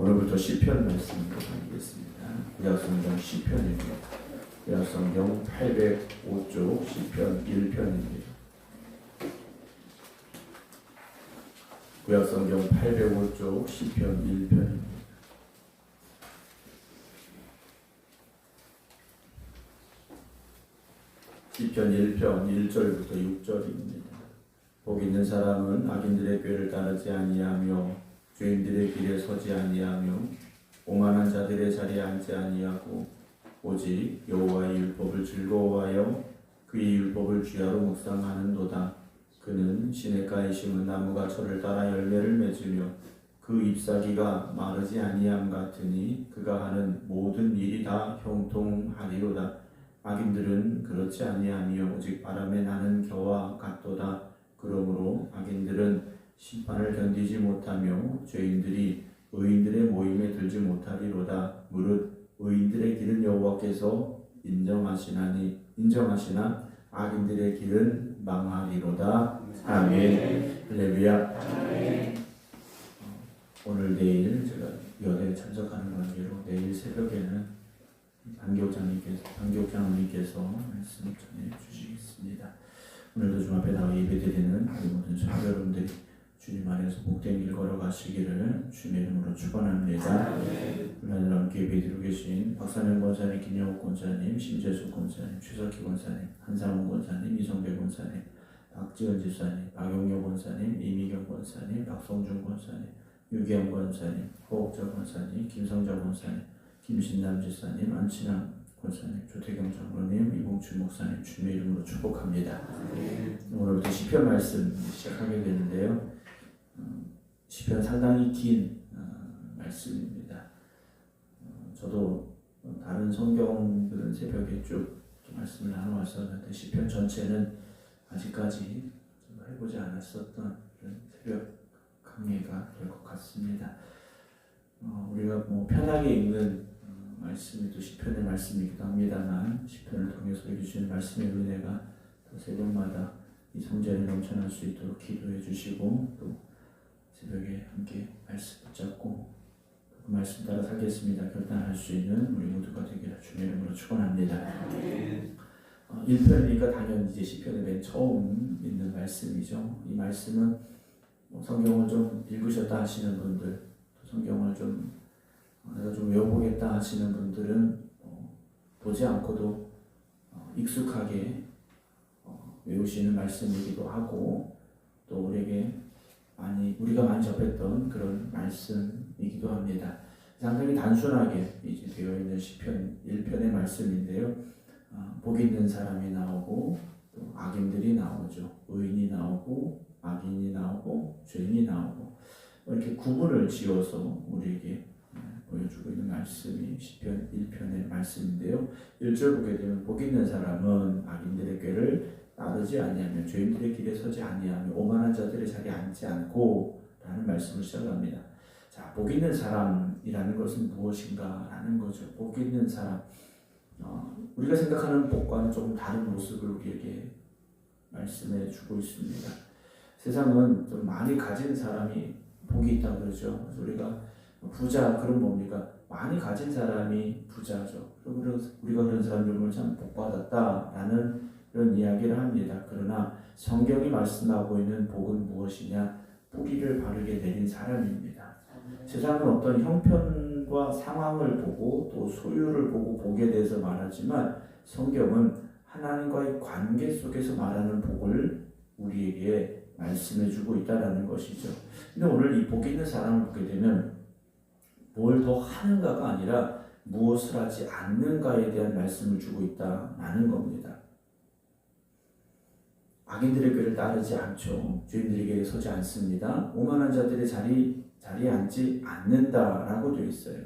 오늘부터 시편 말씀으로 가겠습니다. 구약성경 시편입니다. 구약성경 805쪽 시편 1편입니다. 구약성경 805쪽 시편 1편입니다. 시편 1편 1절부터 6절입니다. 복 있는 사람은 악인들의 꾀를 따르지 아니하며 죄인들의 길에 서지 아니하며 오만한 자들의 자리에 앉지 아니하고 오직 여호와의 율법을 즐거워하여 그의 율법을 주야로 묵상하는도다. 그는 시냇가에 심은 나무가 철을 따라 열매를 맺으며 그 잎사귀가 마르지 아니함 같으니 그가 하는 모든 일이 다 형통하리로다. 악인들은 그렇지 아니하며 오직 바람에 나는 겨와 같도다. 그러므로 악인들은 심판을 견디지 못하며 죄인들이 의인들의 모임에 들지 못하리로다. 무릇 의인들의 길은 여호와께서 인정하시나 악인들의 길은 망하리로다. 아멘. 할렐루야. 오늘 내일 제가 연회에 참석하는 관계로 내일 새벽에는 안교장님께서 말씀 전해 주시겠습니다. 오늘도 주 앞에 나와 예배드리는 우리 모든 성도 여러분들이 주님 안에서 복된 길 걸어가시기를 주님의 이름으로 축원합니다. 오늘 함께 예배드리고 계신 박사명 권사님, 김영욱 권사님, 심재수 권사님, 최석희 권사님, 한상훈 권사님, 이성배 권사님, 박지원 지사님, 박용효 권사님, 이미경 권사님, 박성준 권사님, 유기영 권사님, 호옥자 권사님, 김성자 권사님, 김신남 지사님, 안친환 권사님, 조태경 장로님, 이봉춘 목사님 주님의 이름으로 축복합니다. 오늘부터 시편 말씀 시작하게 되는데요. 시편 상당히 긴 말씀입니다. 저도 다른 성경들은 새벽에 쭉 말씀을 나눠왔었는데 시편 전체는 아직까지 해보지 않았었던 그런 새벽 강해가 될 것 같습니다. 우리가 편하게 읽는 말씀이 또 시편의 말씀이기도 합니다만 시편을 통해서 주시는 말씀의 은혜가 또 새벽마다 이 성전에 넘쳐날 수 있도록 기도해 주시고 또 새벽에 함께 말씀 붙잡고 그 말씀 따라 살겠습니다 결단할 수 있는 우리 모두가 되기를 주님의 이름으로 축원합니다. 1편이니까 당연히 이제 시편의 맨 처음 있는 말씀이죠. 이 말씀은 성경을 좀 읽으셨다 하시는 분들, 또 성경을 내가 좀 외워보겠다 하시는 분들은 보지 않고도 익숙하게 외우시는 말씀이기도 하고 또 우리가 많이 접했던 그런 말씀이기도 합니다. 상당히 단순하게 이제 되어 있는 시편 1편의 말씀인데요. 복 있는 사람이 나오고 또 악인들이 나오죠. 의인이 나오고 악인이 나오고 죄인이 나오고 이렇게 구분을 지어서 우리에게 보여주고 있는 말씀이 시편 1편의 말씀인데요. 1절 보게 되면 복 있는 사람은 악인들의 꾀를 따르지 아니하며 죄인들의 길에 서지 아니하며 오만한 자들의 자리에 앉지 않고 라는 말씀을 시작합니다. 자, 복 있는 사람이라는 것은 무엇인가 라는 거죠. 복 있는 사람, 우리가 생각하는 복과는 조금 다른 모습을 우리에게 말씀해 주고 있습니다. 세상은 좀 많이 가진 사람이 복이 있다고 그러죠. 그래서 우리가 부자, 그럼 뭡니까? 많이 가진 사람이 부자죠. 그리고 우리가 그런 사람들을 참 복받았다라는 그런 이야기를 합니다. 그러나 성경이 말씀하고 있는 복은 무엇이냐? 뿌리를 바르게 내린 사람입니다. 세상은 어떤 형편과 상황을 보고 또 소유를 보고 복에 대해서 말하지만 성경은 하나님과의 관계 속에서 말하는 복을 우리에게 말씀해주고 있다는 것이죠. 근데 오늘 이 복 있는 사람을 보게 되면 뭘 더 하는가가 아니라 무엇을 하지 않는가에 대한 말씀을 주고 있다는 겁니다. 악인들의 꾀를 따르지 않죠. 죄인들에게 서지 않습니다. 오만한 자들의 자리에 앉지 않는다라고 되어 있어요.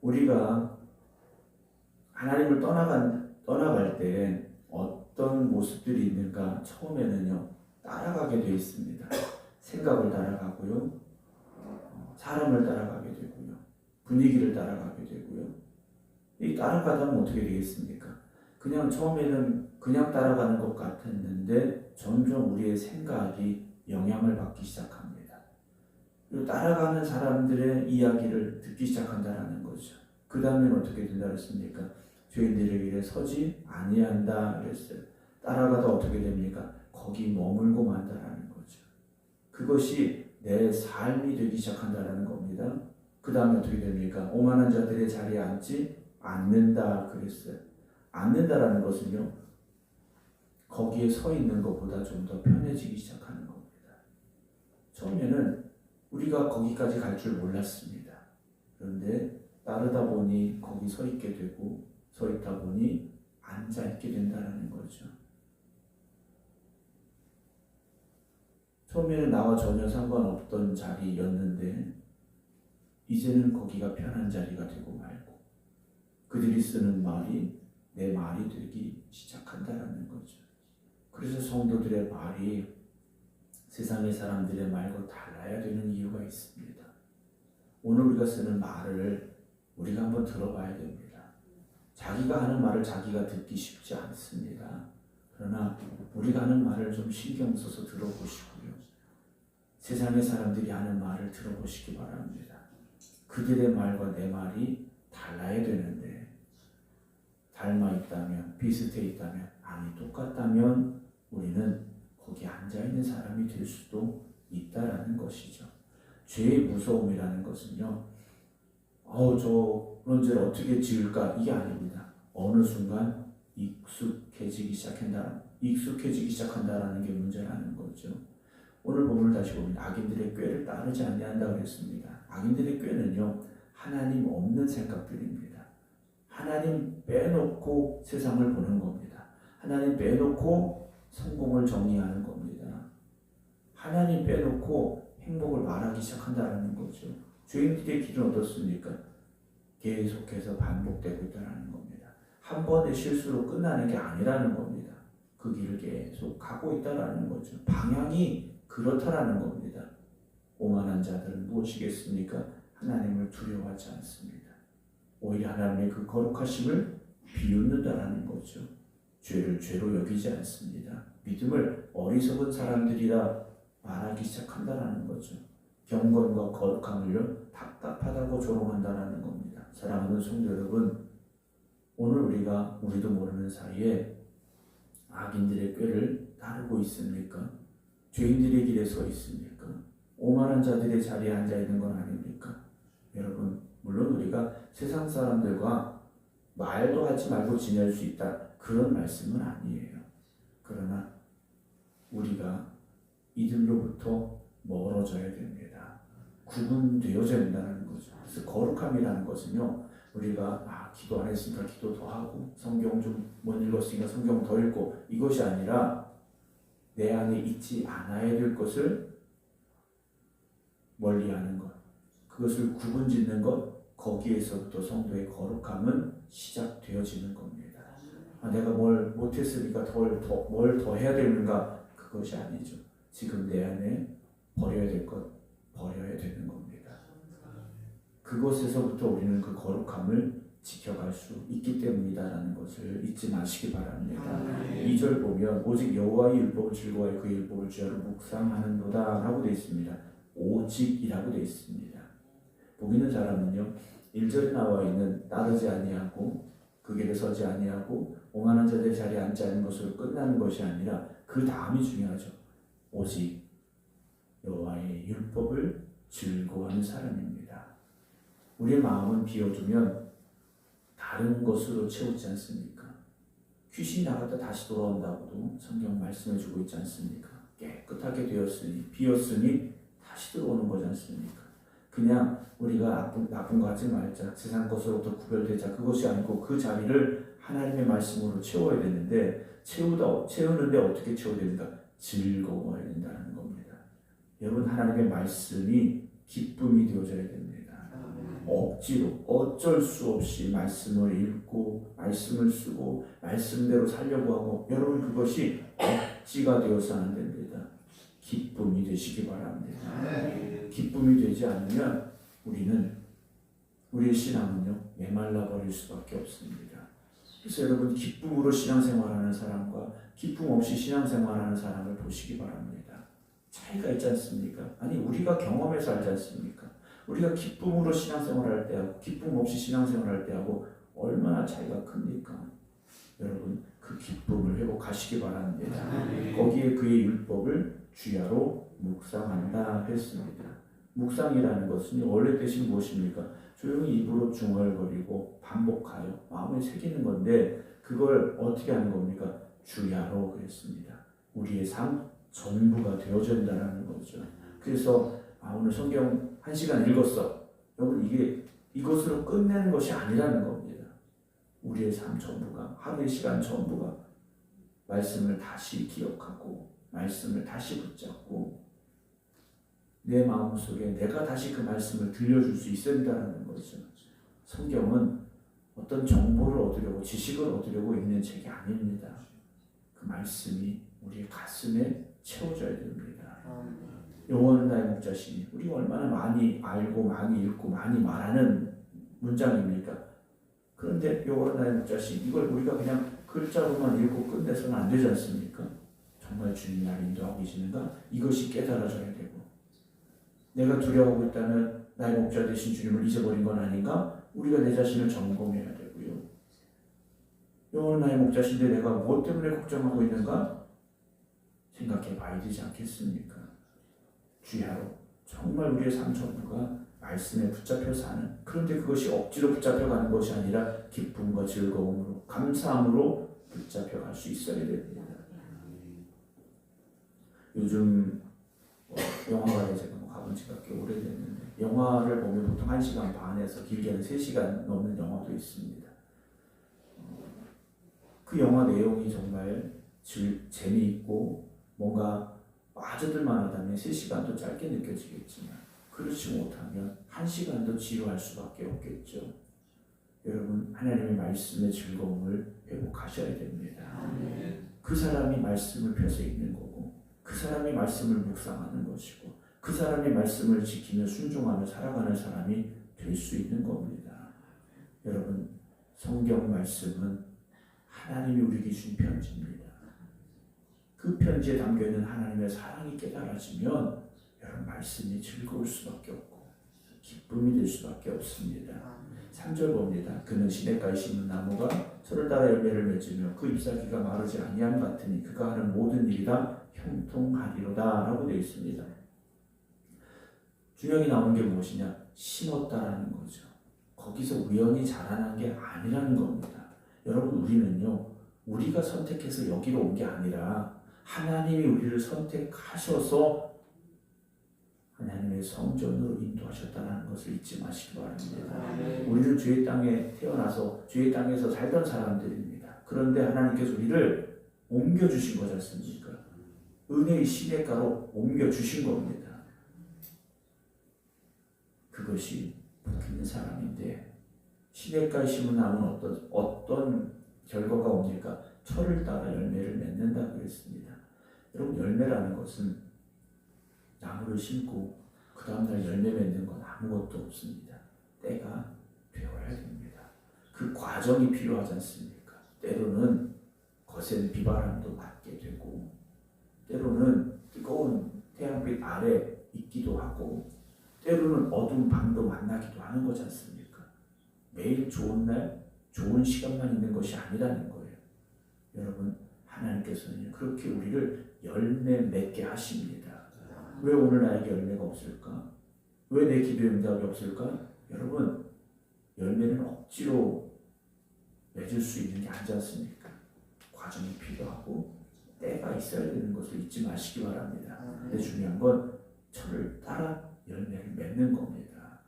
우리가 하나님을 떠나갈 때 어떤 모습들이 있는가? 처음에는요, 따라가게 되어 있습니다. 생각을 따라가고요, 사람을 따라가게 되고요, 분위기를 따라가게 되고요. 이 따라가다면 어떻게 되겠습니까? 그냥 처음에는 그냥 따라가는 것 같았는데 점점 우리의 생각이 영향을 받기 시작합니다. 그리고 따라가는 사람들의 이야기를 듣기 시작한다라는 거죠. 그 다음엔 어떻게 된다 그랬습니까? 죄인들의 길에 서지 아니한다 그랬어요. 따라가다 어떻게 됩니까? 거기 머물고 만다라는 거죠. 그것이 내 삶이 되기 시작한다라는 겁니다. 그 다음에 어떻게 됩니까? 오만한 자들의 자리에 앉지 않는다 그랬어요. 앉는다라는 것은요, 거기에 서 있는 것보다 좀 더 편해지기 시작하는 겁니다. 처음에는 우리가 거기까지 갈 줄 몰랐습니다. 그런데 따르다 보니 거기 서 있게 되고, 서 있다 보니 앉아 있게 된다는 거죠. 처음에는 나와 전혀 상관없던 자리였는데 이제는 거기가 편한 자리가 되고 말고, 그들이 쓰는 말이 내 말이 되기 시작한다는 거죠. 그래서 성도들의 말이 세상의 사람들의 말과 달라야 되는 이유가 있습니다. 오늘 우리가 쓰는 말을 우리가 한번 들어봐야 됩니다. 자기가 하는 말을 자기가 듣기 쉽지 않습니다. 그러나 우리가 하는 말을 좀 신경 써서 들어보시고요. 세상의 사람들이 하는 말을 들어보시기 바랍니다. 그들의 말과 내 말이 달라야 되는데, 닮아 있다면, 비슷해 있다면, 아니 똑같다면 우리는 거기 앉아있는 사람이 될 수도 있다라는 것이죠. 죄의 무서움이라는 것은요, 저런 죄를 어떻게 지을까? 이게 아닙니다. 어느 순간 익숙해지기 시작한다라는 게 문제라는 거죠. 오늘 본문을 다시 보면 악인들의 꾀를 따르지 아니한다 그랬습니다. 악인들의 꾀는요, 하나님 없는 생각들입니다. 하나님 빼놓고 세상을 보는 겁니다. 하나님 빼놓고 성공을 정리하는 겁니다. 하나님 빼놓고 행복을 말하기 시작한다는 거죠. 죄인들의 길은 어떻습니까? 계속해서 반복되고 있다는 겁니다. 한 번의 실수로 끝나는 게 아니라는 겁니다. 그 길을 계속 가고 있다는 거죠. 방향이 그렇다라는 겁니다. 오만한 자들은 무엇이겠습니까? 하나님을 두려워하지 않습니다. 오히려 하나님의 그 거룩하심을 비웃는다라는 거죠. 죄를 죄로 여기지 않습니다. 믿음을 어리석은 사람들이라 말하기 시작한다라는 거죠. 경건과 거룩함을요, 답답하다고 조롱한다라는 겁니다. 사랑하는 성도 여러분, 오늘 우리도 모르는 사이에 악인들의 꾀를 따르고 있습니까? 죄인들의 길에 서 있습니까? 오만한 자들의 자리에 앉아 있는 건 아닙니까? 여러분, 물론 우리가 세상 사람들과 말도 하지 말고 지낼 수 있다, 그런 말씀은 아니에요. 그러나 우리가 이들로부터 멀어져야 됩니다. 구분되어져야 된다는 거죠. 그래서 거룩함이라는 것은요, 우리가 기도 안 했으니까 기도 더 하고, 성경 좀 못 읽었으니까 성경 더 읽고, 이것이 아니라 내 안에 있지 않아야 될 것을 멀리하는 것, 그것을 구분짓는 것, 거기에서부터 성도의 거룩함은 시작되어지는 겁니다. 내가 뭘 못했으니까 뭘 더 해야 되는가? 그것이 아니죠. 지금 내 안에 버려야 될 것 버려야 되는 겁니다. 그곳에서부터 우리는 그 거룩함을 지켜갈 수 있기 때문이다라는 것을 잊지 마시기 바랍니다. 2절 보면 오직 여호와의 율법을 즐거워해 그 율법을 주야로 묵상하는도다 라고 되어 있습니다. 오직이라고 되어 있습니다. 복 있는 사람은요, 1절에 나와 있는 따르지 아니하고 그 길에 서지 아니하고 오만한 자들의 자리에 앉지 않은 것으로 끝나는 것이 아니라 그 다음이 중요하죠. 오직 여호와의 율법을 즐거워하는 사람입니다. 우리의 마음은 비워두면 다른 것으로 채우지 않습니까? 귀신이 나갔다 다시 돌아온다고도 성경 말씀해주고 있지 않습니까? 깨끗하게 되었으니, 비었으니 다시 들어오는 거지 않습니까? 그냥 우리가 나쁜 거 하지 말자, 세상 것으로부터 구별되자, 그것이 아니고 그 자리를 하나님의 말씀으로 채워야 되는데, 채우는데 어떻게 채워야 됩니까? 즐거워야 된다는 겁니다. 여러분, 하나님의 말씀이 기쁨이 되어져야 됩니다. 억지로 어쩔 수 없이 말씀을 읽고 말씀을 쓰고 말씀대로 살려고 하고, 여러분 그것이 억지가 되어서는 안 됩니다. 기쁨이 되시기 바랍니다. 기쁨이 되지 않으면 우리의 신앙은요, 메말라 버릴 수밖에 없습니다. 그래서 여러분, 기쁨으로 신앙생활하는 사람과 기쁨 없이 신앙생활하는 사람을 보시기 바랍니다. 차이가 있지 않습니까? 아니 우리가 경험해서 알지 않습니까? 우리가 기쁨으로 신앙생활할 때하고 기쁨 없이 신앙생활할 때하고 얼마나 차이가 큽니까? 여러분 그 기쁨을 회복하시기 바랍니다. 거기에 그의 율법을 주야로 묵상한다 했습니다. 묵상이라는 것은 원래 뜻이 무엇입니까? 조용히 입으로 중얼거리고 반복하여 마음에 새기는 건데 그걸 어떻게 하는 겁니까? 주야로 그랬습니다. 우리의 삶 전부가 되어진다는 거죠. 그래서 오늘 성경 1시간 읽었어. 여러분 이것으로 끝내는 것이 아니라는 겁니다. 우리의 삶 전부가 하루의 시간 전부가 말씀을 다시 기억하고 말씀을 다시 붙잡고 내 마음속에 내가 다시 그 말씀을 들려줄 수 있어야 된다는 거죠. 성경은 어떤 정보를 얻으려고 지식을 얻으려고 읽는 책이 아닙니다. 그 말씀이 우리의 가슴에 채워져야 됩니다. 영원은 나의 목자시니 우리가 얼마나 많이 알고 많이 읽고 많이 말하는 문장입니까? 그런데 영원은 나의 목자시니 이걸 우리가 그냥 글자로만 읽고 끝내서는 안 되지 않습니까? 정말 주님이 나를 인도하고 계시는가? 이것이 깨달아져야 되고 내가 두려워하고 있다는 나의 목자 되신 주님을 잊어버린 건 아닌가? 우리가 내 자신을 점검해야 되고요. 영원은 나의 목자신데 내가 무엇 때문에 걱정하고 있는가? 생각해 봐야 되지 않겠습니까? 주야로 정말 우리의 삶 전부가 말씀에 붙잡혀 사는, 그런데 그것이 억지로 붙잡혀가는 것이 아니라 기쁨과 즐거움으로 감사함으로 붙잡혀갈 수 있어야 됩니다. 요즘 영화관에 제가 가본 지가 꽤 오래됐는데 영화를 보면 보통 1시간 반에서 길게는 3시간 넘는 영화도 있습니다. 그 영화 내용이 정말 재미있고 뭔가 빠져들만 하다면 3시간도 짧게 느껴지겠지만 그렇지 못하면 1시간도 지루할 수밖에 없겠죠. 여러분 하나님의 말씀의 즐거움을 회복하셔야 됩니다. 그 사람이 말씀을 펴서 읽는 거고 그 사람이 말씀을 묵상하는 것이고 그 사람이 말씀을 지키며 순종하며 살아가는 사람이 될 수 있는 겁니다. 여러분 성경 말씀은 하나님이 우리에게 주신 편지입니다. 그 편지에 담겨있는 하나님의 사랑이 깨달아지면 여러분 말씀이 즐거울 수밖에 없고 기쁨이 될 수밖에 없습니다. 3절 봅니다. 그는 시냇가에 심은 나무가 철을 따라 열매를 맺으며 그 잎사귀가 마르지 아니함 같으니 그가 하는 모든 일이 다 형통하리로다 라고 되어 있습니다. 중요하게 나오는 게 무엇이냐? 심었다라는 거죠. 거기서 우연히 자라난 게 아니라는 겁니다. 여러분 우리는요 우리가 선택해서 여기로 온 게 아니라 하나님이 우리를 선택하셔서 하나님의 성전으로 인도하셨다는 것을 잊지 마시기 바랍니다. 우리는 죄의 땅에 태어나서 죄의 땅에서 살던 사람들입니다. 그런데 하나님께서 우리를 옮겨주신 거지 않습니까? 은혜의 시냇가로 옮겨주신 겁니다. 그것이 복 있는 사람인데 시냇가에 심은 나무는 어떤 결과가 옵니까? 철을 따라 열매를 맺는다 그랬습니다. 여러분 열매라는 것은 나무를 심고 그 다음날 열매 맺는 건 아무것도 없습니다. 때가 되어야 됩니다. 그 과정이 필요하지 않습니까? 때로는 거센 비바람도 맞게 되고 때로는 뜨거운 태양빛 아래 있기도 하고 때로는 어두운 밤도 만나기도 하는 거지 않습니까? 매일 좋은 날 좋은 시간만 있는 것이 아니라는 거예요. 여러분 하나님께서는 그렇게 우리를 열매 맺게 하십니다. 왜 오늘 나에게 열매가 없을까? 왜 내 기도에 응답이 없을까? 여러분 열매는 억지로 맺을 수 있는 게 아니지 않습니까? 과정이 필요하고 때가 있어야 되는 것을 잊지 마시기 바랍니다. 근데 중요한 건 철을 따라 열매를 맺는 겁니다.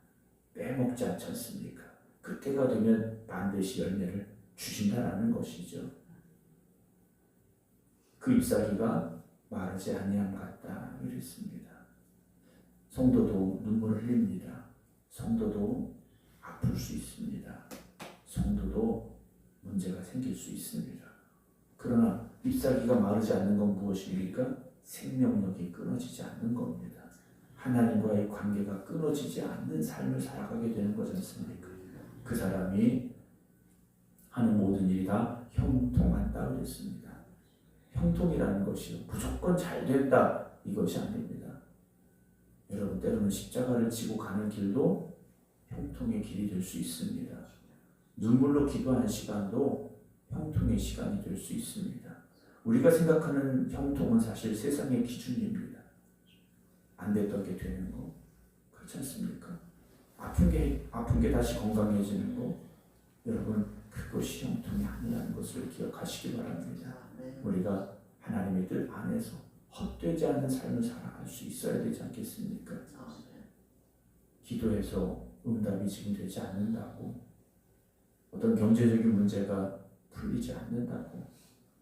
빼먹지 않지 않습니까? 그때가 되면 반드시 열매를 주신다라는 것이죠. 그 잎사귀가 마르지 아니함 같다 이랬습니다. 성도도 눈물을 흘립니다. 성도도 아플 수 있습니다. 성도도 문제가 생길 수 있습니다. 그러나 잎사귀가 마르지 않는 건 무엇입니까? 생명력이 끊어지지 않는 겁니다. 하나님과의 관계가 끊어지지 않는 삶을 살아가게 되는 거지 않습니까? 그 사람이 하는 모든 일이 다 형통한다 그랬습니다. 형통이라는 것이 무조건 잘 된다 이것이 아닙니다. 여러분, 때로는 십자가를 지고 가는 길도 형통의 길이 될 수 있습니다. 눈물로 기도하는 시간도 형통의 시간이 될 수 있습니다. 우리가 생각하는 형통은 사실 세상의 기준입니다. 안 됐던 게 되는 거, 그렇지 않습니까? 아픈 게 다시 건강해지는 거, 여러분, 그것이 형통이 아니라는 것을 기억하시기 바랍니다. 우리가 하나님의 뜻 안에서 헛되지 않는 삶을 살아갈 수 있어야 되지 않겠습니까? 기도해서 응답이 지금 되지 않는다고, 어떤 경제적인 문제가 풀리지 않는다고,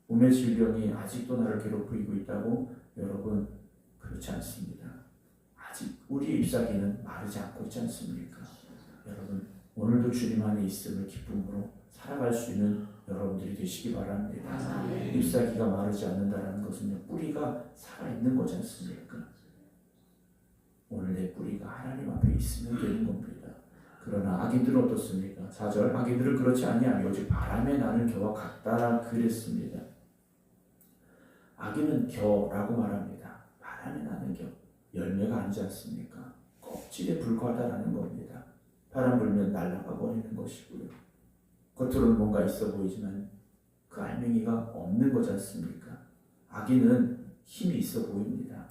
몸의 질병이 아직도 나를 괴롭히고 있다고, 여러분, 그렇지 않습니다. 아직 우리의 잎사귀는 마르지 않고 있지 않습니까? 여러분, 오늘도 주님 안에 있음을 기쁨으로 살아갈 수 있는 여러분들이 되시기 바랍니다. 잎사귀가 마르지 않는다는 것은요, 뿌리가 살아있는 거지 않습니까? 오늘 내 뿌리가 하나님 앞에 있으면 되는 겁니다. 그러나 악인들은 어떻습니까? 4절, 악인들은 그렇지 아니하며 오직 바람에 나는 겨와 같다 그랬습니다. 악인은 겨라고 말합니다. 바람에 나는 겨, 열매가 아니지 않습니까? 껍질에 불과하다라는 겁니다. 바람 불면 날아가 버리는 것이고요. 겉으로는 뭔가 있어 보이지만 그 알맹이가 없는 거지 않습니까? 악인은 힘이 있어 보입니다.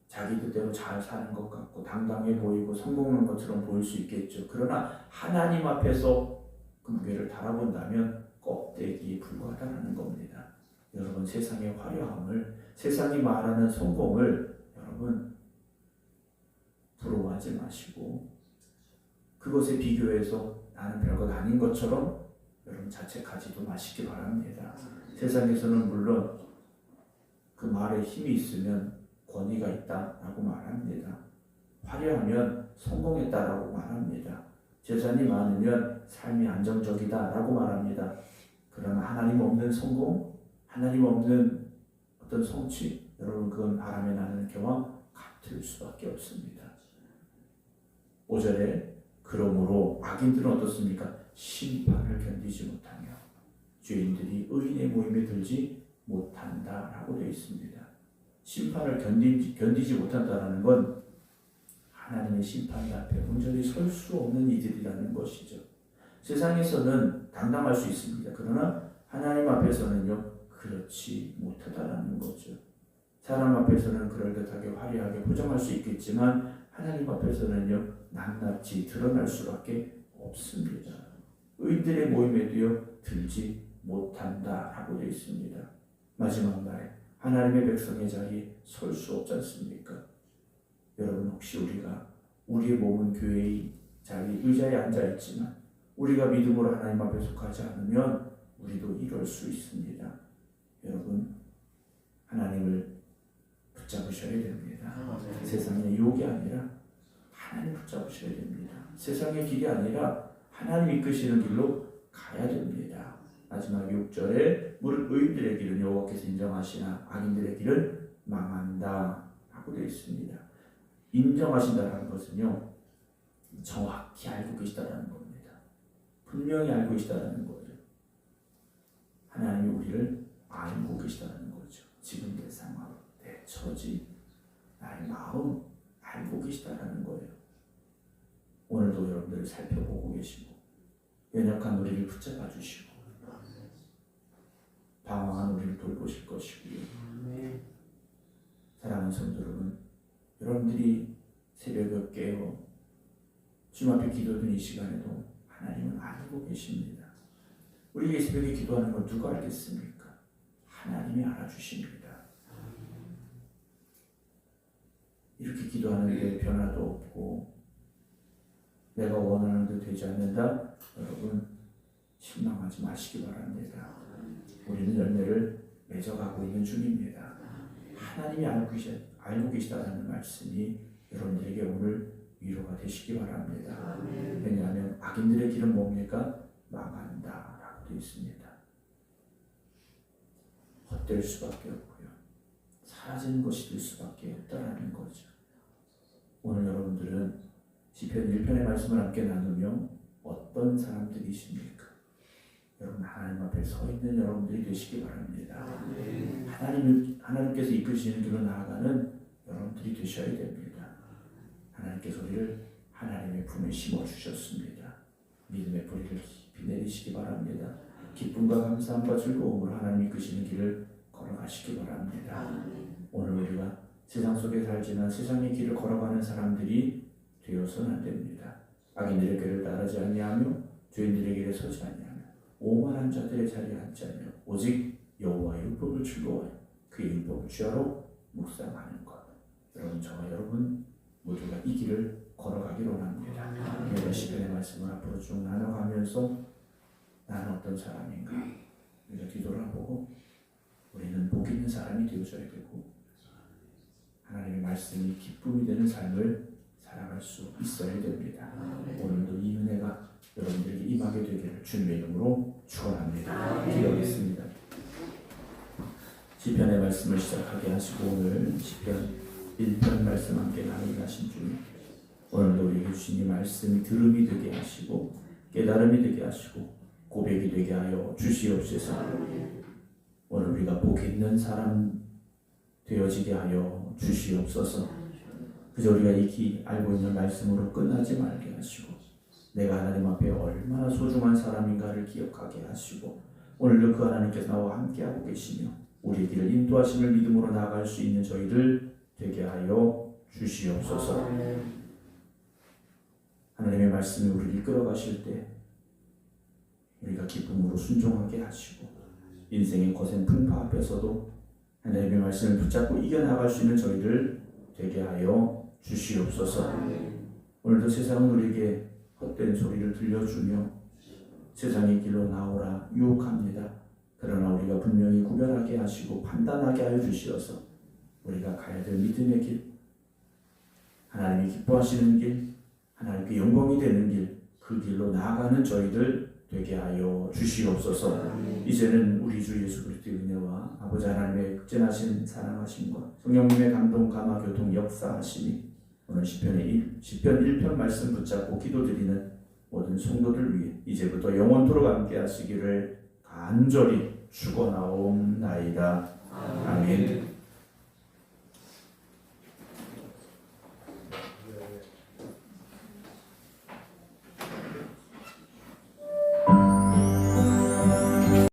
자기 뜻대로 잘 사는 것 같고 당당해 보이고 성공한 것처럼 보일 수 있겠죠. 그러나 하나님 앞에서 그 무게를 달아본다면 껍데기에 불과하다는 겁니다. 여러분, 세상의 화려함을, 세상이 말하는 성공을 여러분 부러워하지 마시고 그것에 비교해서 나는 별것 아닌 것처럼 여러분 자책하지도 마시기 바랍니다. 세상에서는 물론 그 말에 힘이 있으면 권위가 있다라고 말합니다. 화려하면 성공했다라고 말합니다. 재산이 많으면 삶이 안정적이다라고 말합니다. 그러나 하나님 없는 성공, 하나님 없는 어떤 성취, 여러분 그건 바람에 나는 겨와 같을 수밖에 없습니다. 5절에 그러므로 악인들은 어떻습니까? 심판을 견디지 못하며 죄인들이 의인의 모임에 들지 못한다라고 되어 있습니다. 심판을 견디지 못한다는 건 하나님의 심판 앞에 온전히 설 수 없는 이들이라는 것이죠. 세상에서는 당당할 수 있습니다. 그러나 하나님 앞에서는요, 그렇지 못하다라는 거죠. 사람 앞에서는 그럴듯하게 화려하게 포장할 수 있겠지만 하나님 앞에서는요, 낱낱이 드러날 수밖에 없습니다. 의인들의 모임에도요, 들지 못한다라고 되어 있습니다. 마지막 날 하나님의 백성의 자리에 설 수 없지 않습니까? 여러분, 혹시 우리가 우리의 몸은 교회의 자리 의자에 앉아 있지만 우리가 믿음으로 하나님 앞에 속하지 않으면 우리도 이럴 수 있습니다. 여러분, 하나님을 붙잡으셔야 됩니다. 세상의 유혹이 아니라 하나님 붙잡으셔야 됩니다. 세상의 길이 아니라 하나님 이끄시는 길로 가야 됩니다. 마지막 6절에 무릇 의인들의 길은 여호와께서 인정하시나 악인들의 길은 망한다 라고 되어 있습니다. 인정하신다는 것은요, 정확히 알고 계시다는 겁니다. 분명히 알고 계시다는 거죠. 하나님이 우리를 알고 계시다는 거죠. 지금 내 상황, 내 처지, 나의 마음 알고 계시다는 거예요. 오늘도 여러분들을 살펴보고 계시고 연약한 우리를 붙잡아 주시고 방황한 우리를 돌보실 것이고요. 사랑하는 성도 여러분, 여러분들이 새벽에 깨어 주님 앞에 기도하는 이 시간에도 하나님은 알고 계십니다. 우리가 새벽에 기도하는 걸 누가 알겠습니까? 하나님이 알아주십니다. 이렇게 기도하는데 변화도 없고 내가 원하는 대로 되지 않는다? 여러분, 실망하지 마시기 바랍니다. 우리는 열매를 맺어가고 있는 중입니다. 하나님이 알고 계시다는 말씀이 여러분들에게 오늘 위로가 되시기 바랍니다. 왜냐하면 악인들의 길은 뭡니까? 망한다 라고 되어 있습니다. 헛될 수밖에 없고요, 사라지는 것이 될 수밖에 없다라는 거죠. 오늘 여러분들은 시편 1편의 말씀을 함께 나누며 어떤 사람들이십니까? 여러분, 하나님 앞에 서 있는 여러분들이 되시기 바랍니다. 하나님께서 이끄시는 길로 나아가는 여러분들이 되셔야 됩니다. 하나님께서 우리를 하나님의 품에 심어주셨습니다. 믿음의 뿌리를 깊이 내리시기 바랍니다. 기쁨과 감사함과 즐거움으로 하나님 이끄시는 길을 걸어가시기 바랍니다. 오늘 우리가 세상 속에 살지만 세상의 길을 걸어가는 사람들이 되어서는 안 됩니다. 악인들의 길을 따르지 아니하며 죄인들의 길에 서지 아니하며 오만한 자들의 자리에 앉지 아니하며 오직 여호와의 율법을 즐거워하여 그의 율법을 주야로 묵상하는 것. 여러분, 저와 여러분 모두가 이 길을 걸어가기를 원합니다. 우리가 시편의 말씀을 앞으로 쭉 나눠가면서 나는 어떤 사람인가 우리가 뒤돌아보고 우리는 복 있는 사람이 되어줘야 되고 하나님의 말씀이 기쁨이 되는 삶을 살아갈 수 있어야 됩니다. 오늘도 이 은혜가 여러분들에게 임하게 되기를 주님의 이름으로 축원합니다. 기도하겠습니다. 시편의 말씀을 시작하게 하시고 오늘 시편 1편 말씀 함께 나누게 하신 주님, 오늘도 우리에게 주신 이 말씀이 들음이 되게 하시고 깨달음이 되게 하시고 고백이 되게 하여 주시옵소서. 오늘 우리가 복 있는 사람 되어지게 하여 주시옵소서. 그저 우리가 익히 알고 있는 말씀으로 끝나지 말게 하시고 내가 하나님 앞에 얼마나 소중한 사람인가를 기억하게 하시고 오늘도 그 하나님께서 나와 함께하고 계시며 우리의 길을 인도하심을 믿음으로 나아갈 수 있는 저희를 되게 하여 주시옵소서. 하나님의 말씀이 우리를 이끌어가실 때 우리가 기쁨으로 순종하게 하시고 인생의 거센 풍파 앞에서도 하나님의 말씀을 붙잡고 이겨나갈 수 있는 저희를 되게 하여 주시옵소서. 오늘도 세상은 우리에게 헛된 소리를 들려주며 세상의 길로 나오라 유혹합니다. 그러나 우리가 분명히 구별하게 하시고 판단하게 하여 주시어서 우리가 가야 될 믿음의 길, 하나님이 기뻐하시는 길, 하나님께 영광이 되는 길, 그 길로 나아가는 저희들 되게 하여 주시옵소서. 이제는 우리 주 예수 그리스도의 은혜와 아버지 하나님의 극진하신 사랑하심과 성령님의 감동, 감화, 교통, 역사하심이 오늘 시편 1편 말씀 붙잡고 기도드리는 모든 성도들 위해 이제부터 영원토록 함께 하시기를 간절히 축원하옵나이다. 아멘.